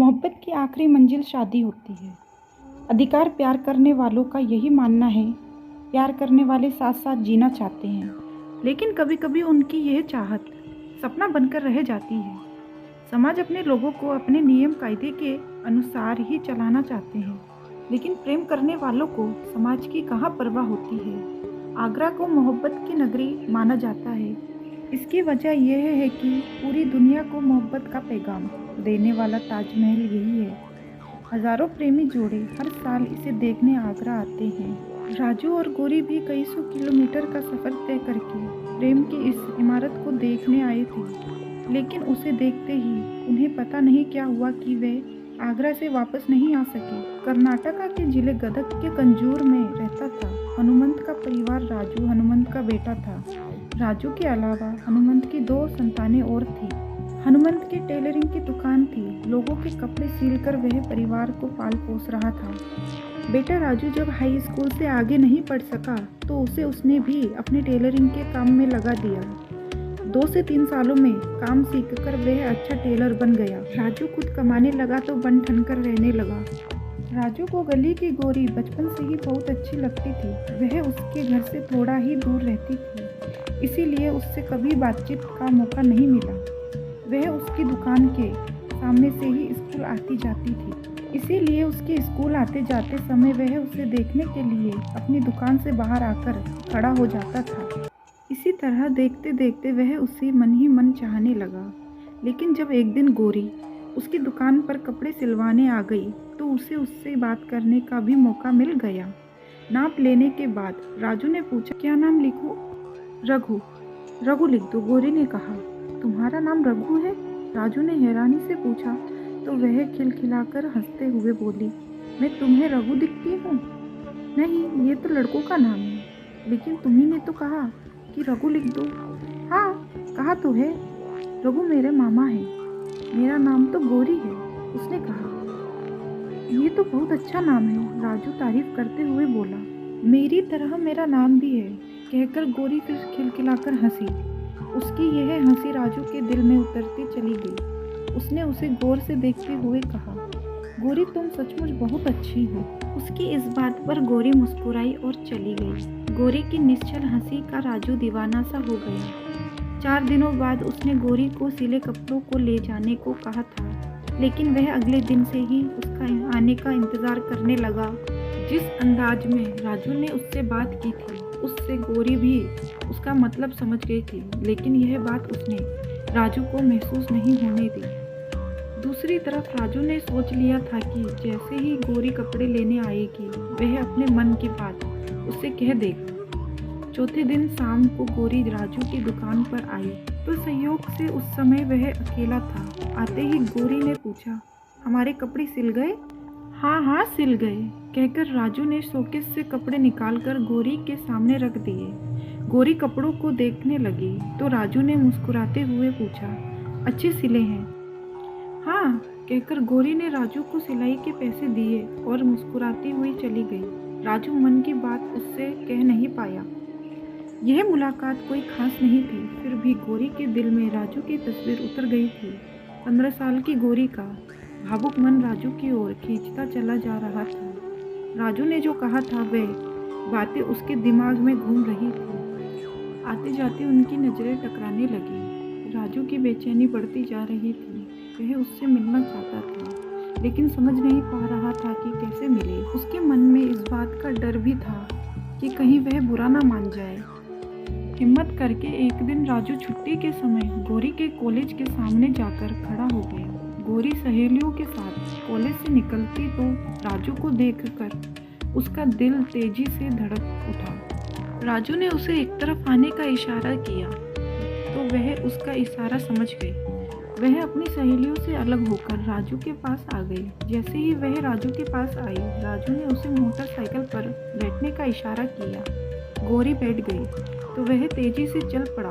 मोहब्बत की आखिरी मंजिल शादी होती है। अधिकार प्यार करने वालों का यही मानना है। प्यार करने वाले साथ साथ जीना चाहते हैं, लेकिन कभी कभी उनकी यह चाहत सपना बनकर रह जाती है। समाज अपने लोगों को अपने नियम कायदे के अनुसार ही चलाना चाहते हैं, लेकिन प्रेम करने वालों को समाज की कहाँ परवाह होती है। आगरा को मोहब्बत की नगरी माना जाता है। इसकी वजह यह है कि पूरी दुनिया को मोहब्बत का पैगाम देने वाला ताजमहल यही है। हजारों प्रेमी जोड़े हर साल इसे देखने आगरा आते हैं। राजू और गौरी भी कई सौ किलोमीटर का सफर तय करके प्रेम की इस इमारत को देखने आए थे, लेकिन उसे देखते ही उन्हें पता नहीं क्या हुआ कि वे आगरा से वापस नहीं आ सके। कर्नाटका के जिले गदग के कंजूर में रहता था हनुमंत का परिवार। राजू हनुमंत का बेटा था। राजू के अलावा हनुमंत की 2 संतानें और थी। हनुमंत की टेलरिंग की दुकान थी। लोगों के कपड़े सिलकर वह परिवार को पाल पोस रहा था। बेटा राजू जब हाई स्कूल से आगे नहीं पढ़ सका तो उसने भी अपने टेलरिंग के काम में लगा दिया। 2 से 3 सालों में काम सीखकर वह अच्छा टेलर बन गया। राजू खुद कमाने लगा तो बन ठन कर रहने लगा। राजू को गली की गौरी बचपन से ही बहुत अच्छी लगती थी। वह उसके घर से थोड़ा ही दूर रहती थी, इसीलिए उससे कभी बातचीत का मौका नहीं मिला। वह उसकी दुकान के सामने से ही स्कूल आती जाती थी, इसीलिए उसके स्कूल आते जाते समय वह उसे देखने के लिए अपनी दुकान से बाहर आकर खड़ा हो जाता था। इसी तरह देखते देखते वह उसे मन ही मन चाहने लगा। लेकिन जब एक दिन गौरी उसकी दुकान पर कपड़े सिलवाने आ गई तो उससे बात करने का भी मौका मिल गया। नाप लेने के बाद राजू ने पूछा, क्या नाम लिखूं? रघु। रघु लिख दो, गौरी ने कहा। तुम्हारा नाम रघु है? राजू ने हैरानी से पूछा तो वह खिलखिलाकर हंसते हुए बोली, मैं तुम्हें रघु दिखती हूँ? नहीं, ये तो लड़कों का नाम है। लेकिन तुम्ही ने तो कहा कि रघु लिख दो। हाँ, कहा तो है। रघु मेरे मामा है। मेरा नाम तो गौरी है, उसने कहा। ये तो बहुत अच्छा नाम है, राजू तारीफ करते हुए बोला। मेरी तरह मेरा नाम भी है, कहकर गौरी फिर खिलखिलाकर हंसी। उसकी यह हंसी राजू के दिल में उतरती चली गई। उसने उसे गौर से देखते हुए कहा, गौरी तुम सचमुच बहुत अच्छी हो। उसकी इस बात पर गौरी मुस्कुराई और चली गई। गौरी की निश्चल हंसी का राजू दीवाना सा हो गया। 4 दिनों बाद उसने गौरी को सिले कपड़ों को ले जाने को कहा था, लेकिन वह अगले दिन से ही उसका आने का इंतजार करने लगा। जिस अंदाज में राजू ने उससे बात की थी, उससे गौरी भी उसका मतलब समझ गई थी, लेकिन यह बात उसने राजू को महसूस नहीं होने दी। दूसरी तरफ राजू ने सोच लिया था कि जैसे ही गौरी कपड़े लेने आएगी, वह अपने मन की बात उससे कह देगा। चौथे दिन शाम को गौरी राजू की दुकान पर आई तो संयोग से उस समय वह अकेला था। आते ही गौरी ने पूछा, हमारे कपड़े सिल गए? हाँ हाँ सिल गए, कहकर राजू ने शोकेस से कपड़े निकालकर गौरी के सामने रख दिए। गौरी कपड़ों को देखने लगी तो राजू ने मुस्कुराते हुए पूछा, अच्छे सिले हैं? हाँ, कहकर गौरी ने राजू को सिलाई के पैसे दिए और मुस्कुराती हुई चली गई। राजू मन की बात उससे कह नहीं पाया। यह मुलाकात कोई खास नहीं थी, फिर भी गौरी के दिल में राजू की तस्वीर उतर गई थी। 15 साल की गौरी का भावुक मन राजू की ओर खींचता चला जा रहा था। राजू ने जो कहा था वह बातें उसके दिमाग में घूम रही थी। आते जाते उनकी नज़रें टकराने लगी। राजू की बेचैनी बढ़ती जा रही थी। वह उससे मिलना चाहता था, लेकिन समझ नहीं पा रहा था कि कैसे मिले। उसके मन में इस बात का डर भी था कि कहीं वह बुरा ना मान जाए। हिम्मत करके एक दिन राजू छुट्टी के समय गौरी के कॉलेज के सामने जाकर खड़ा हो गया। गौरी सहेलियों के साथ कॉलेज से निकलती तो राजू को देखकर उसका दिल तेजी से धड़क उठा। राजू ने उसे एक तरफ आने का इशारा किया तो वह उसका इशारा समझ गई। वह अपनी सहेलियों से अलग होकर राजू के पास आ गई। जैसे ही वह राजू के पास आई, राजू ने उसे मोटरसाइकिल पर बैठने का इशारा किया। गौरी बैठ गई तो वह तेजी से चल पड़ा।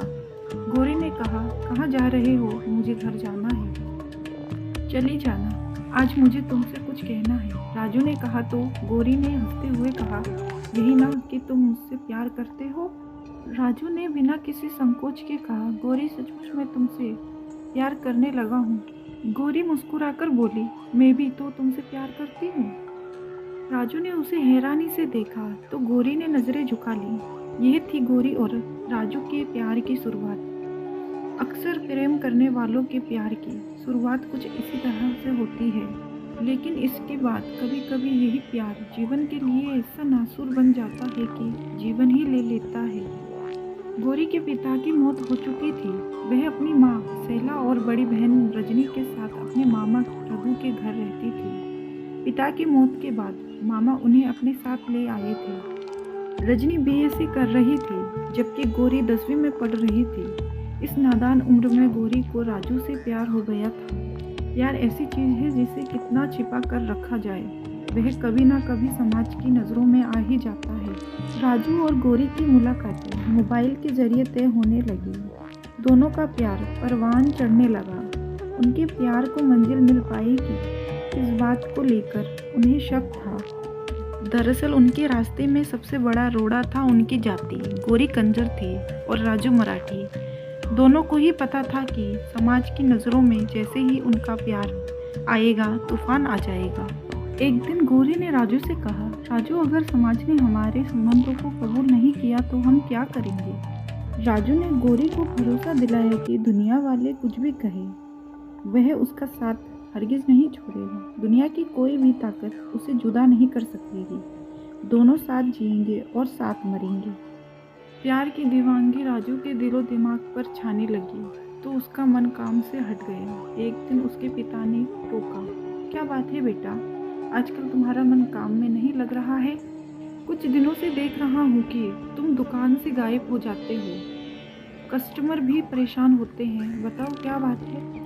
गौरी ने कहा, कहाँ जा रहे हो? मुझे घर जाना है। चली जाना, आज मुझे तुमसे कुछ कहना है, राजू ने कहा तो गौरी ने हंसते हुए कहा, यही ना कि तुम मुझसे प्यार करते हो? राजू ने बिना किसी संकोच के कहा, गौरी सचमुच मैं तुमसे प्यार करने लगा हूँ। गौरी मुस्कुराकर बोली, मैं भी तो तुमसे प्यार करती हूँ। राजू ने उसे हैरानी से देखा तो गौरी ने नजरें झुका ली। यह थी गौरी और राजू के प्यार की शुरुआत। अक्सर प्रेम करने वालों के प्यार की शुरुआत कुछ इसी तरह से होती है, लेकिन इसके बाद कभी कभी यही प्यार जीवन के लिए ऐसा नासूर बन जाता है कि जीवन ही ले लेता है। गौरी के पिता की मौत हो चुकी थी। वह अपनी माँ शैला और बड़ी बहन रजनी के साथ अपने मामा रघु के घर रहती थी। पिता की मौत के बाद मामा उन्हें अपने साथ ले आए थे। रजनी बीएससी कर रही थी जबकि गौरी 10वीं में पढ़ रही थी। इस नादान उम्र में गौरी को राजू से प्यार हो गया था। प्यार ऐसी चीज़ है जिसे कितना छिपा कर रखा जाए, वह कभी ना कभी समाज की नज़रों में आ ही जाता है। राजू और गौरी की मुलाकातें मोबाइल के जरिए तय होने लगी। दोनों का प्यार परवान चढ़ने लगा। उनके प्यार को मंजिल मिल पाएगी, इस बात को लेकर उन्हें शक था। दरअसल उनके रास्ते में सबसे बड़ा रोड़ा था उनकी जाति। गौरी कंजर थी और राजू मराठी। दोनों को ही पता था कि समाज की नज़रों में जैसे ही उनका प्यार आएगा तूफान आ जाएगा। एक दिन गौरी ने राजू से कहा, राजू अगर समाज ने हमारे संबंधों को कबूल नहीं किया तो हम क्या करेंगे। राजू ने गौरी को भरोसा दिलाया कि दुनिया वाले कुछ भी कहे वह उसका साथ हरगिज नहीं छोड़ेगा। दुनिया की कोई भी ताकत उसे जुदा नहीं कर सकेगी। दोनों साथ जिएंगे और साथ मरेंगे। प्यार की दीवानगी राजू के दिलो दिमाग पर छाने लगी तो उसका मन काम से हट गया। एक दिन उसके पिता ने टोका, क्या बात है बेटा, आजकल तुम्हारा मन काम में नहीं लग रहा है। कुछ दिनों से देख रहा हूँ कि तुम दुकान से गायब हो जाते हो। कस्टमर भी परेशान होते हैं, बताओ क्या बात है।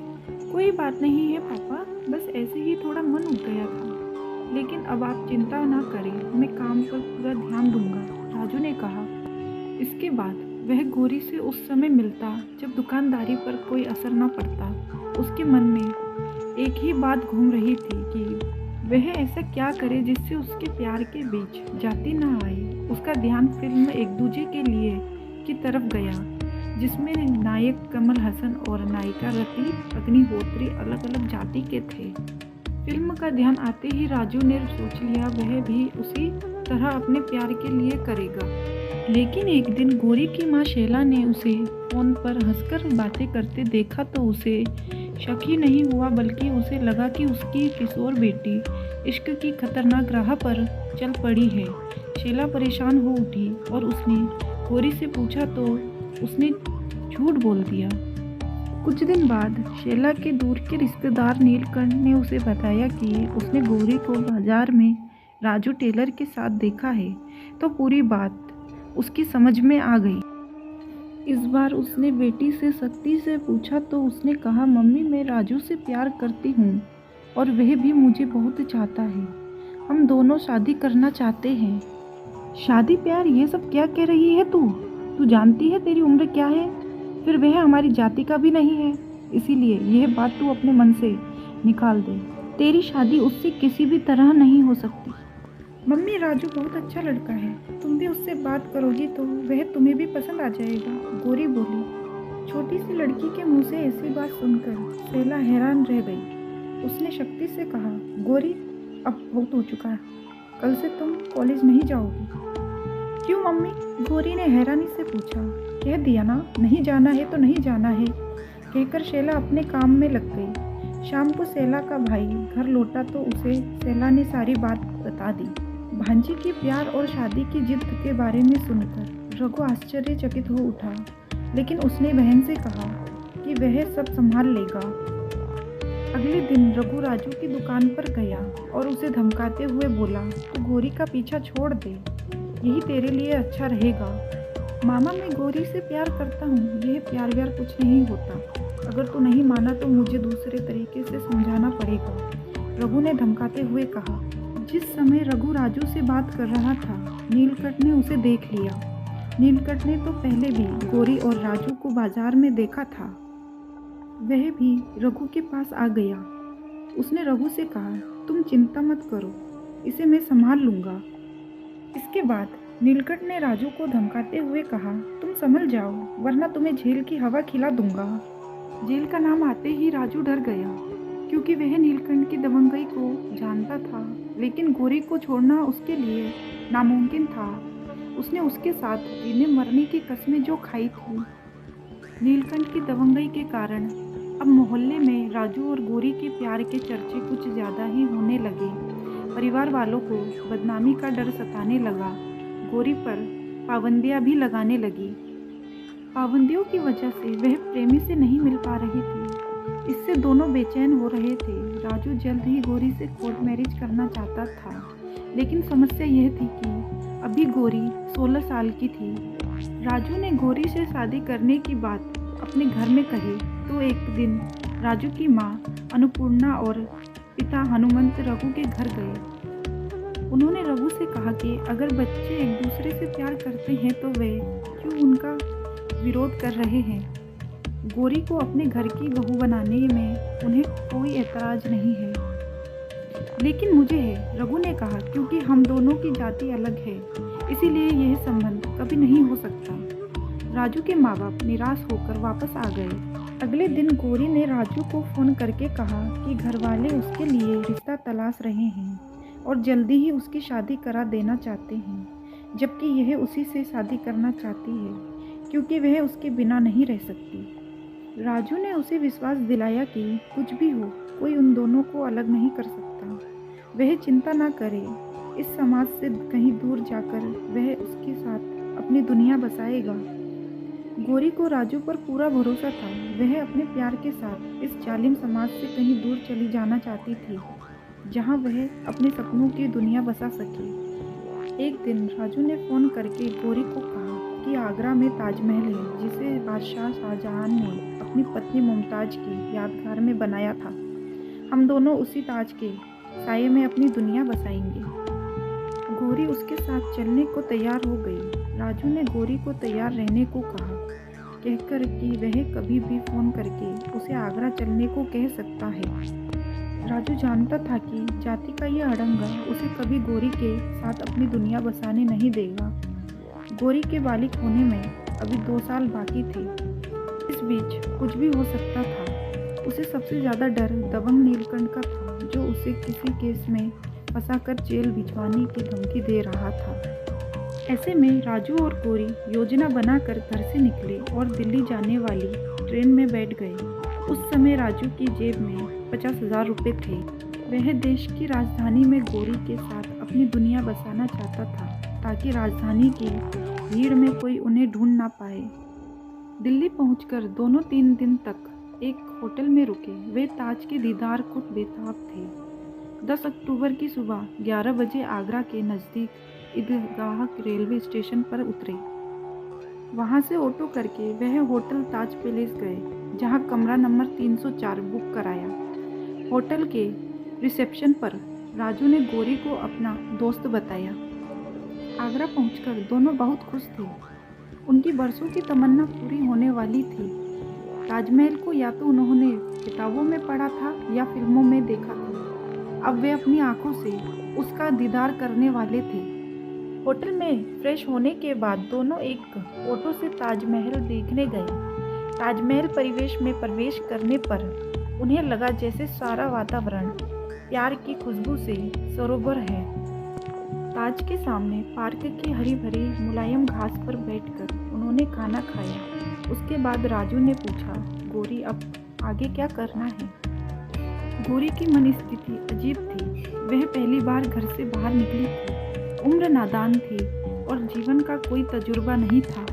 कोई बात नहीं है पापा, बस ऐसे ही थोड़ा मन उठ गया था। लेकिन अब आप चिंता ना करें, मैं काम पर पूरा ध्यान दूंगा, राजू ने कहा। इसके बाद वह गौरी से उस समय मिलता जब दुकानदारी पर कोई असर न पड़ता। उसके मन में एक ही बात घूम रही थी कि वह ऐसा क्या करे जिससे उसके प्यार के बीच जाति न आए। उसका ध्यान फिल्म एक दूजे के लिए की तरफ गया जिसमें नायक कमल हसन और नायिका रति अग्निहोत्री अलग अलग जाति के थे। फिल्म का ध्यान आते ही राजू ने सोच लिया वह भी उसी तरह अपने प्यार के लिए करेगा। लेकिन एक दिन गौरी की माँ शैला ने उसे फोन पर हंसकर बातें करते देखा तो उसे शक ही नहीं हुआ, बल्कि उसे लगा कि उसकी किशोर बेटी इश्क की खतरनाक राह पर चल पड़ी है। शैला परेशान हो उठी और उसने गौरी से पूछा तो उसने झूठ बोल दिया। कुछ दिन बाद शैला के दूर के रिश्तेदार नीलकंठ ने उसे बताया कि उसने गौरी को बाजार में राजू टेलर के साथ देखा है। तो पूरी बात उसकी समझ में आ गई। इस बार उसने बेटी से सख्ती से पूछा तो उसने कहा, मम्मी मैं राजू से प्यार करती हूँ और वह भी मुझे बहुत चाहता है। हम दोनों शादी करना चाहते हैं। शादी प्यार ये सब क्या कह रही है तू जानती है तेरी उम्र क्या है, फिर वह हमारी जाति का भी नहीं है, इसीलिए यह बात तू अपने मन से निकाल दे। तेरी शादी उससे किसी भी तरह नहीं हो सकती। मम्मी राजू बहुत अच्छा लड़का है, तुम भी उससे बात करोगी तो वह तुम्हें भी पसंद आ जाएगा, गौरी बोली। छोटी सी लड़की के मुंह से ऐसी बात सुनकर शैला हैरान रह गई। उसने शक्ति से कहा, गौरी अब बहुत हो चुका है, कल से तुम कॉलेज नहीं जाओगी। क्यों मम्मी, गौरी ने हैरानी से पूछा। कह दिया ना, नहीं जाना है तो नहीं जाना है, कहकर शैला अपने काम में लग गई। शाम को शैला का भाई घर लौटा तो उसे शैला ने सारी बात बता दी। भांजी की प्यार और शादी की जिद के बारे में सुनकर रघु आश्चर्यचकित हो उठा, लेकिन उसने बहन से कहा कि वह सब संभाल लेगा। अगले दिन रघु राजू की दुकान पर गया और उसे धमकाते हुए बोला, तू गौरी का पीछा छोड़ दे, यही तेरे लिए अच्छा रहेगा। मामा मैं गौरी से प्यार करता हूँ, यह प्यार व्यार कुछ नहीं होता, अगर तू नहीं माना तो मुझे दूसरे तरीके से समझाना पड़ेगा, रघु ने धमकाते हुए कहा। जिस समय रघु राजू से बात कर रहा था नीलकंठ ने उसे देख लिया। नीलकंठ ने तो पहले भी गौरी और राजू को बाजार में देखा था। वह भी रघु के पास आ गया। उसने रघु से कहा, तुम चिंता मत करो, इसे मैं संभाल लूँगा। इसके बाद नीलकंठ ने राजू को धमकाते हुए कहा, तुम संभल जाओ वरना तुम्हें जेल की हवा खिला दूंगा। जेल का नाम आते ही राजू डर गया। क्योंकि वह नीलकंठ की दबंगई को जानता था, लेकिन गौरी को छोड़ना उसके लिए नामुमकिन था। उसने उसके साथ जीने मरने की कस्में जो खाई थी। नीलकंठ की दबंगई के कारण अब मोहल्ले में राजू और गौरी के प्यार के चर्चे कुछ ज़्यादा ही होने लगे। परिवार वालों को बदनामी का डर सताने लगा। गौरी पर पाबंदियां भी लगाने लगी। पाबंदियों की वजह से वह प्रेमी से नहीं मिल पा रही थी। इससे दोनों बेचैन हो रहे थे। राजू जल्द ही गौरी से कोर्ट मैरिज करना चाहता था, लेकिन समस्या यह थी कि अभी गौरी 16 साल की थी। राजू ने गौरी से शादी करने की बात अपने घर में कही तो एक दिन राजू की माँ अन्नपूर्णा और पिता हनुमंत रघु के घर गए। उन्होंने रघु से कहा कि अगर बच्चे एक दूसरे से प्यार करते हैं तो वे क्यों उनका विरोध कर रहे हैं। गौरी को अपने घर की बहू बनाने में उन्हें कोई एतराज नहीं है, लेकिन मुझे है, रघु ने कहा, क्योंकि हम दोनों की जाति अलग है, इसीलिए यह संबंध कभी नहीं हो सकता। राजू के माँ बाप निराश होकर वापस आ गए। अगले दिन गौरी ने राजू को फ़ोन करके कहा कि घर वाले उसके लिए रिश्ता तलाश रहे हैं और जल्दी ही उसकी शादी करा देना चाहते हैं, जबकि यह उसी से शादी करना चाहती है क्योंकि वह उसके बिना नहीं रह सकती। राजू ने उसे विश्वास दिलाया कि कुछ भी हो, कोई उन दोनों को अलग नहीं कर सकता। वह चिंता न करे, इस समाज से कहीं दूर जाकर वह उसके साथ अपनी दुनिया बसाएगा। गौरी को राजू पर पूरा भरोसा था। वह अपने प्यार के साथ इस जालिम समाज से कहीं दूर चली जाना चाहती थी, जहां वह अपने सपनों की दुनिया बसा सके। एक दिन राजू ने फ़ोन करके गौरी को कहा कि आगरा में ताजमहल है, जिसे बादशाह शाहजहां ने अपनी पत्नी मुमताज़ की यादगार में बनाया था। हम दोनों उसी ताज के साये में अपनी दुनिया बसाएंगे। गौरी उसके साथ चलने को तैयार हो गई। राजू ने गौरी को तैयार रहने को कहा, कहकर कि वह कभी भी फ़ोन करके उसे आगरा चलने को कह सकता है। राजू जानता था कि जाति का यह अड़ंगा उसे कभी गौरी के साथ अपनी दुनिया बसाने नहीं देगा। गौरी के बालिग होने में अभी 2 साल बाकी थे। इस बीच कुछ भी हो सकता था। उसे सबसे ज़्यादा डर दबंग नीलकंठ का था, जो उसे किसी केस में फंसाकर जेल भिजवाने की धमकी दे रहा था। ऐसे में राजू और गौरी योजना बनाकर घर से निकले और दिल्ली जाने वाली ट्रेन में बैठ गए। उस समय राजू की जेब में 50,000 रुपये थे। वह देश की राजधानी में गौरी के साथ अपनी दुनिया बसाना चाहता था, ताकि राजधानी की भीड़ में कोई उन्हें ढूंढ ना पाए। दिल्ली पहुंचकर दोनों 3 दिन तक एक होटल में रुके। वे ताज के दीदार को बेताब थे। 10 अक्टूबर की सुबह 11 बजे आगरा के नज़दीक ईदगाह रेलवे स्टेशन पर उतरे। वहां से ऑटो करके वह होटल ताज पैलेस गए, जहां कमरा नंबर 304 बुक कराया। होटल के रिसेप्शन पर राजू ने गौरी को अपना दोस्त बताया। आगरा पहुंचकर दोनों बहुत खुश थे। उनकी बरसों की तमन्ना पूरी होने वाली थी। ताजमहल को या तो उन्होंने किताबों में पढ़ा था या फिल्मों में देखा था। अब वे अपनी आंखों से उसका दीदार करने वाले थे। होटल में फ्रेश होने के बाद दोनों एक ऑटो से ताजमहल देखने गए। ताजमहल परिवेश में प्रवेश करने पर उन्हें लगा जैसे सारा वातावरण प्यार की खुशबू से सरोवर है। ताज के सामने पार्क की हरी भरी मुलायम घास पर बैठकर उन्होंने खाना खाया। उसके बाद राजू ने पूछा, गौरी अब आगे क्या करना है? गौरी की मन स्थिति अजीब थी। वह पहली बार घर से बाहर निकली थी। उम्र नादान थी और जीवन का कोई तजुर्बा नहीं था।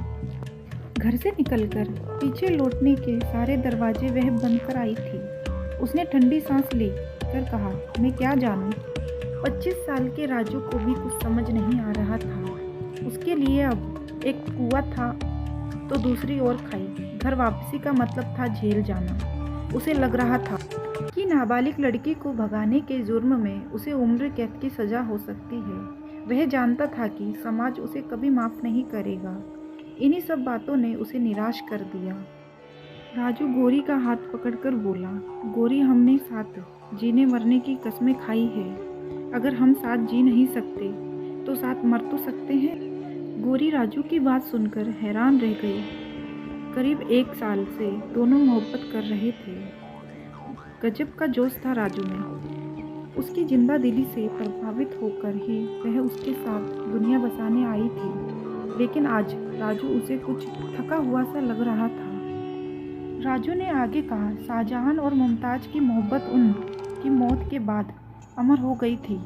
घर से निकलकर पीछे लौटने के सारे दरवाजे वह बंद कर आई थी। उसने ठंडी सांस ली कर कहा, मैं क्या जानूं? 25 साल के राजू को भी कुछ समझ नहीं आ रहा था। उसके लिए अब एक कुआं था तो दूसरी ओर खाई। घर वापसी का मतलब था जेल जाना। उसे लग रहा था कि नाबालिग लड़की को भगाने के जुर्म में उसे उम्र कैद की सज़ा हो सकती है। वह जानता था कि समाज उसे कभी माफ़ नहीं करेगा। इन्हीं सब बातों ने उसे निराश कर दिया। राजू गौरी का हाथ पकड़कर बोला, गौरी, हमने साथ जीने मरने की कस्में खाई है। अगर हम साथ जी नहीं सकते तो साथ मर तो सकते हैं। गौरी राजू की बात सुनकर हैरान रह गई। करीब 1 साल से दोनों मोहब्बत कर रहे थे। गजब का जोश था राजू में। उसकी जिंदा दिली से प्रभावित होकर ही वह उसके साथ दुनिया बसाने आई थी, लेकिन आज राजू उसे कुछ थका हुआ सा लग रहा था। राजू ने आगे कहा, शाहजहां और मुमताज़ की मोहब्बत उनकी मौत के बाद अमर हो गई थी।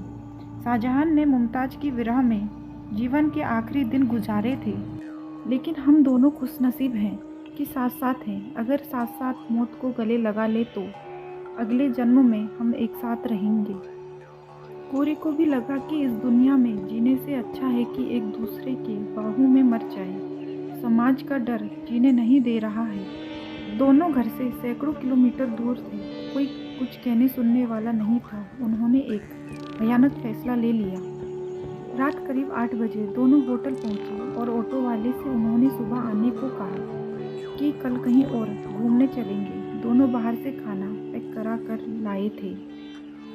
शाहजहां ने मुमताज़ की विरह में जीवन के आखिरी दिन गुजारे थे, लेकिन हम दोनों खुशनसीब हैं कि साथ साथ हैं। अगर साथ साथ मौत को गले लगा ले तो अगले जन्म में हम एक साथ रहेंगे। गौरी को भी लगा कि इस दुनिया में जीने से अच्छा है कि एक दूसरे के बाहों में मर जाए। समाज का डर जीने नहीं दे रहा है। दोनों घर से सैकड़ों किलोमीटर दूर थे। कोई कुछ कहने सुनने वाला नहीं था। उन्होंने एक भयानक फैसला ले लिया। रात करीब 8 बजे दोनों होटल पहुंचे और ऑटो वाले से उन्होंने सुबह आने को कहा कि कल कहीं और घूमने चलेंगे। दोनों बाहर से खाना पैक करा कर लाए थे,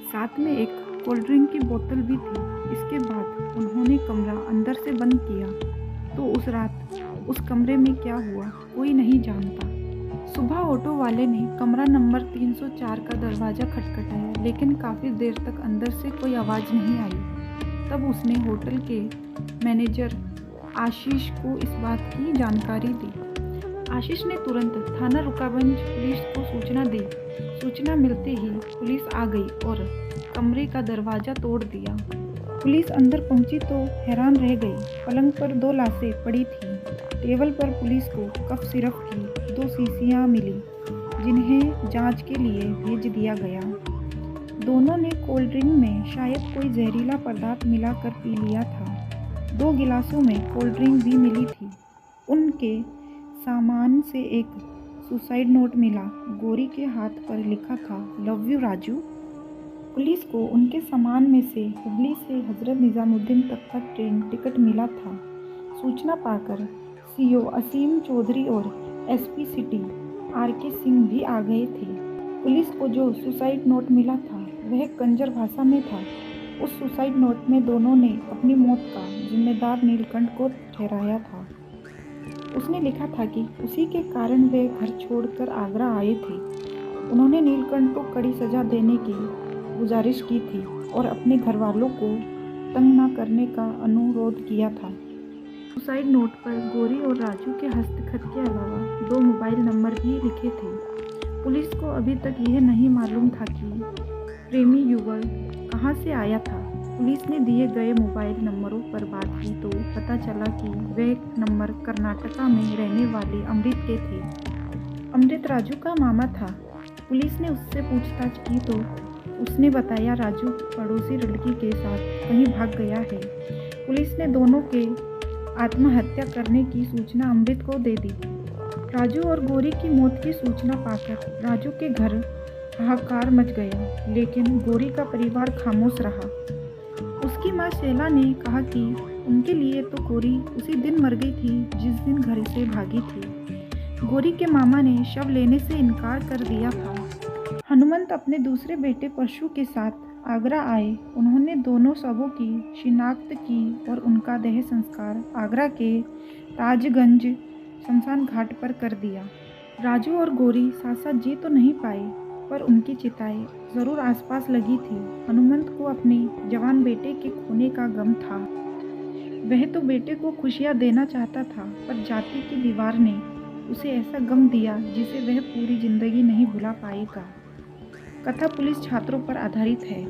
साथ में एक कोल्ड ड्रिंक की बोतल भी थी। इसके बाद उन्होंने कमरा अंदर से बंद किया। तो उस रात उस कमरे में क्या हुआ कोई नहीं जानता। सुबह ऑटो वाले ने कमरा नंबर 304 का दरवाज़ा खटखटाया, लेकिन काफ़ी देर तक अंदर से कोई आवाज़ नहीं आई। तब उसने होटल के मैनेजर आशीष को इस बात की जानकारी दी। आशीष ने तुरंत थाना रुकाबंज पुलिस को सूचना दी। सूचना मिलते ही पुलिस आ गई और कमरे का दरवाज़ा तोड़ दिया। पुलिस अंदर पहुंची तो हैरान रह गई। पलंग पर 2 लाशें पड़ी थीं। टेबल पर पुलिस को कफ सिरप की 2 शीशियाँ मिली, जिन्हें जांच के लिए भेज दिया गया। दोनों ने कोल्ड ड्रिंक में शायद कोई जहरीला पदार्थ मिलाकर पी लिया था। 2 गिलासों में कोल्ड ड्रिंक भी मिली थी। उनके सामान से एक सुसाइड नोट मिला। गौरी के हाथ पर लिखा था, लव यू राजू। पुलिस को उनके सामान में से हुबली से हजरत निजामुद्दीन तक का ट्रेन टिकट मिला था। सूचना पाकर सीओ असीम चौधरी और एसपी सिटी आरके सिंह भी आ गए थे। पुलिस को जो सुसाइड नोट मिला था वह कंजर भाषा में था। उस सुसाइड नोट में दोनों ने अपनी मौत का जिम्मेदार नीलकंठ को ठहराया था। उसने लिखा था कि उसी के कारण वे घर छोड़कर आगरा आए थे। उन्होंने नीलकंठ को कड़ी सजा देने की गुजारिश की थी और अपने घर वालों को तंग न करने का अनुरोध किया था। सुसाइड नोट पर गौरी और राजू के हस्तखत के अलावा 2 मोबाइल नंबर भी लिखे थे। पुलिस को अभी तक यह नहीं मालूम था कि प्रेमी युगल कहाँ से आया था। पुलिस ने दिए गए मोबाइल नंबरों पर बात की तो पता चला कि वह नंबर कर्नाटका में रहने वाले अमृत के थे। अमृत राजू का मामा था। पुलिस ने उससे पूछताछ की तो उसने बताया राजू पड़ोसी लड़की के साथ कहीं भाग गया है। पुलिस ने दोनों के आत्महत्या करने की सूचना अमृत को दे दी। राजू और गौरी की मौत की सूचना पाकर राजू के घर हाहाकार मच गया, लेकिन गौरी का परिवार खामोश रहा। उसकी मां शैला ने कहा कि उनके लिए तो गौरी उसी दिन मर गई थी जिस दिन घर से भागी थी। गौरी के मामा ने शव लेने से इनकार कर दिया था। हनुमंत अपने दूसरे बेटे परशु के साथ आगरा आए। उन्होंने दोनों शवों की शिनाख्त की और उनका देह संस्कार आगरा के ताजगंज शमशान घाट पर कर दिया। राजू और गौरी साथ साथ जी तो नहीं पाए, पर उनकी चिताएं ज़रूर आसपास लगी थी। हनुमंत को अपने जवान बेटे के खोने का गम था। वह तो बेटे को खुशियां देना चाहता था, पर जाति की दीवार ने उसे ऐसा गम दिया जिसे वह पूरी जिंदगी नहीं भुला पाएगा। कथा पुलिस छात्रों पर आधारित है।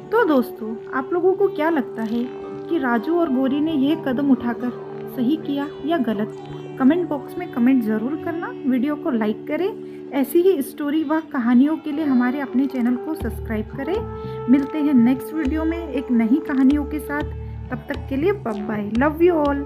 तो दोस्तों, आप लोगों को क्या लगता है कि राजू और गौरी ने यह कदम उठाकर सही किया या गलत? कमेंट बॉक्स में कमेंट ज़रूर करना। वीडियो को लाइक करें। ऐसी ही स्टोरी व कहानियों के लिए हमारे अपने चैनल को सब्सक्राइब करें। मिलते हैं नेक्स्ट वीडियो में एक नई कहानियों के साथ। तब तक के लिए bye bye. Love you all.